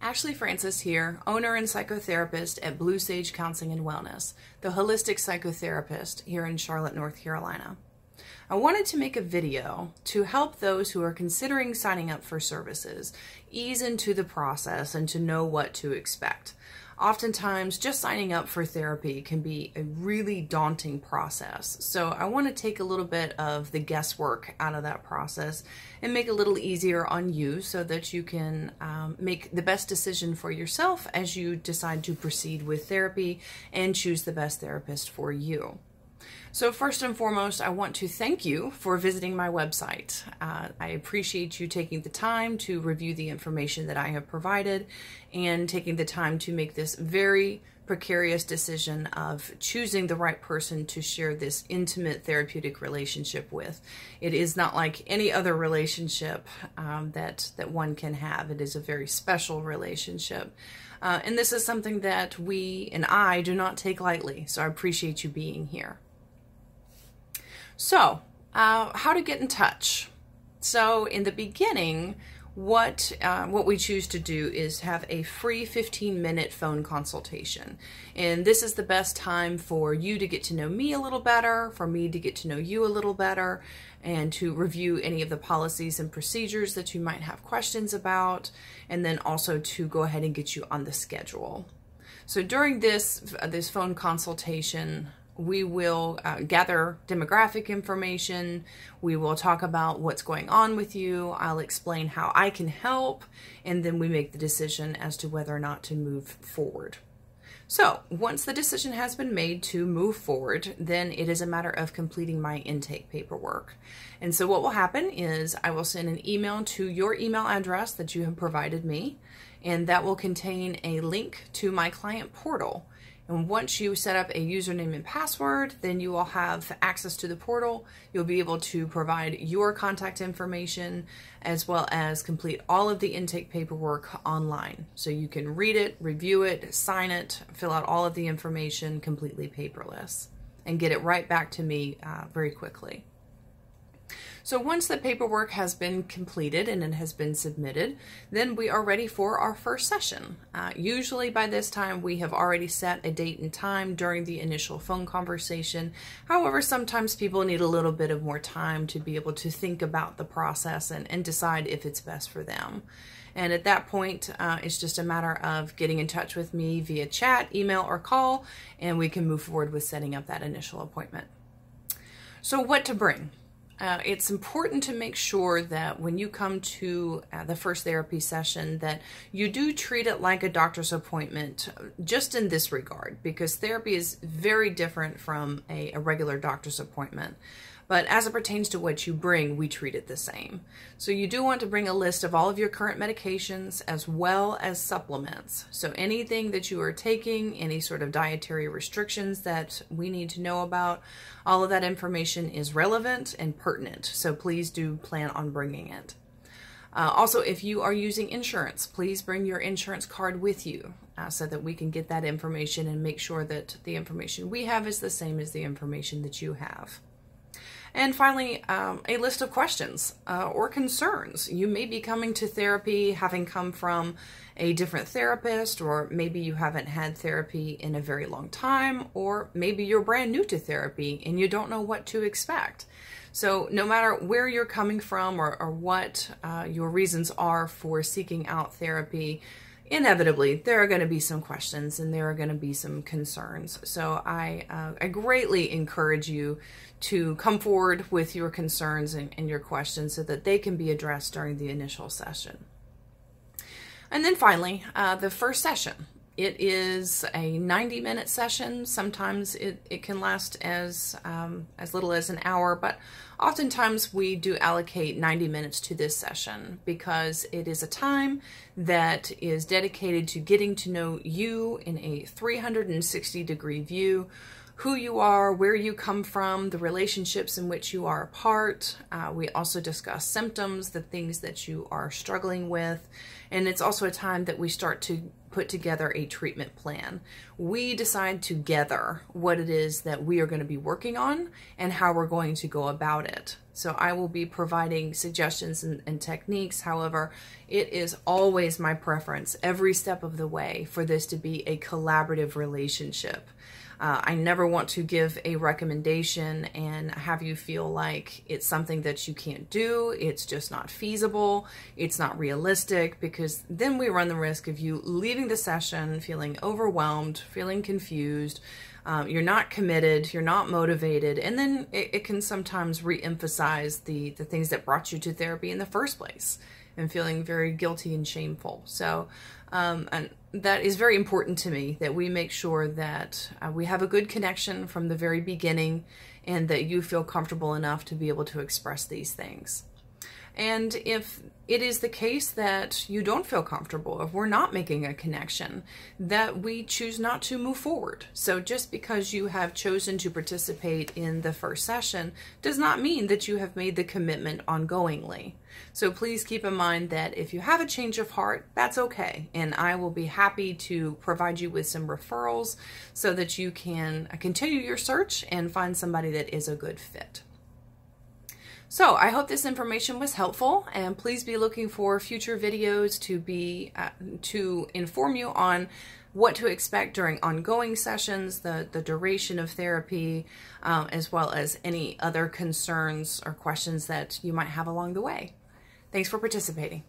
Ashley Francis here, owner and psychotherapist at Blue Sage Counseling and Wellness, the holistic psychotherapist here in Charlotte, North Carolina. I wanted to make a video to help those who are considering signing up for services ease into the process and to know what to expect. Oftentimes, just signing up for therapy can be a really daunting process. So I want to take a little bit of the guesswork out of that process and make it a little easier on you so that you can make the best decision for yourself as you decide to proceed with therapy and choose the best therapist for you. So first and foremost, I want to thank you for visiting my website. I appreciate you taking the time to review the information that I have provided and taking the time to make this very precarious decision of choosing the right person to share this intimate therapeutic relationship with. It is not like any other relationship that one can have. It is a very special relationship. And this is something that we and I do not take lightly. So I appreciate you being here. So, how to get in touch. So, in the beginning, what we choose to do is have a free 15-minute phone consultation. And this is the best time for you to get to know me a little better, for me to get to know you a little better, and to review any of the policies and procedures that you might have questions about, and then also to go ahead and get you on the schedule. So, during this phone consultation, we will gather demographic information. We will talk about what's going on with you. I'll explain how I can help, and then we make the decision as to whether or not to move forward. So once the decision has been made to move forward, then it is a matter of completing my intake paperwork. And so what will happen is I will send an email to your email address that you have provided me, and that will contain a link to my client portal. And once you set up a username and password, then you will have access to the portal. You'll be able to provide your contact information as well as complete all of the intake paperwork online. So you can read it, review it, sign it, fill out all of the information completely paperless, and get it right back to me very quickly. So once the paperwork has been completed and it has been submitted, then we are ready for our first session. Usually by this time we have already set a date and time during the initial phone conversation. However, sometimes people need a little bit of more time to be able to think about the process and decide if it's best for them. And at that point, it's just a matter of getting in touch with me via chat, email, or call, and we can move forward with setting up that initial appointment. So what to bring? It's important to make sure that when you come to the first therapy session that you do treat it like a doctor's appointment, just in this regard, because therapy is very different from a regular doctor's appointment. But as it pertains to what you bring, we treat it the same. So you do want to bring a list of all of your current medications as well as supplements. So anything that you are taking, any sort of dietary restrictions that we need to know about, all of that information is relevant and pertinent. So please do plan on bringing it. Also, if you are using insurance, please bring your insurance card with you so that we can get that information and make sure that the information we have is the same as the information that you have. And finally, a list of questions or concerns. You may be coming to therapy having come from a different therapist, or maybe you haven't had therapy in a very long time, or maybe you're brand new to therapy and you don't know what to expect. So no matter where you're coming from or what your reasons are for seeking out therapy, inevitably there are going to be some questions and there are going to be some concerns. So I greatly encourage you to come forward with your concerns and your questions so that they can be addressed during the initial session. And then finally, the first session. It is a 90-minute session. Sometimes it can last as little as an hour, but oftentimes we do allocate 90 minutes to this session because it is a time that is dedicated to getting to know you in a 360-degree view, who you are, where you come from, the relationships in which you are a part. We also discuss symptoms, the things that you are struggling with, and it's also a time that we start to put together a treatment plan. We decide together what it is that we are going to be working on and how we're going to go about it. So I will be providing suggestions and techniques. However, it is always my preference every step of the way for this to be a collaborative relationship. I never want to give a recommendation and have you feel like it's something that you can't do, it's just not feasible, it's not realistic, because then we run the risk of you leaving the session feeling overwhelmed, feeling confused, you're not committed, you're not motivated, and then it can sometimes re-emphasize the things that brought you to therapy in the first place and feeling very guilty and shameful. So and that is very important to me, that we make sure that we have a good connection from the very beginning and that you feel comfortable enough to be able to express these things. And if it is the case that you don't feel comfortable, if we're not making a connection, that we choose not to move forward. So just because you have chosen to participate in the first session does not mean that you have made the commitment ongoingly. So please keep in mind that if you have a change of heart, that's okay. And I will be happy to provide you with some referrals so that you can continue your search and find somebody that is a good fit. So I hope this information was helpful, and please be looking for future videos to inform you on what to expect during ongoing sessions, the duration of therapy, as well as any other concerns or questions that you might have along the way. Thanks for participating.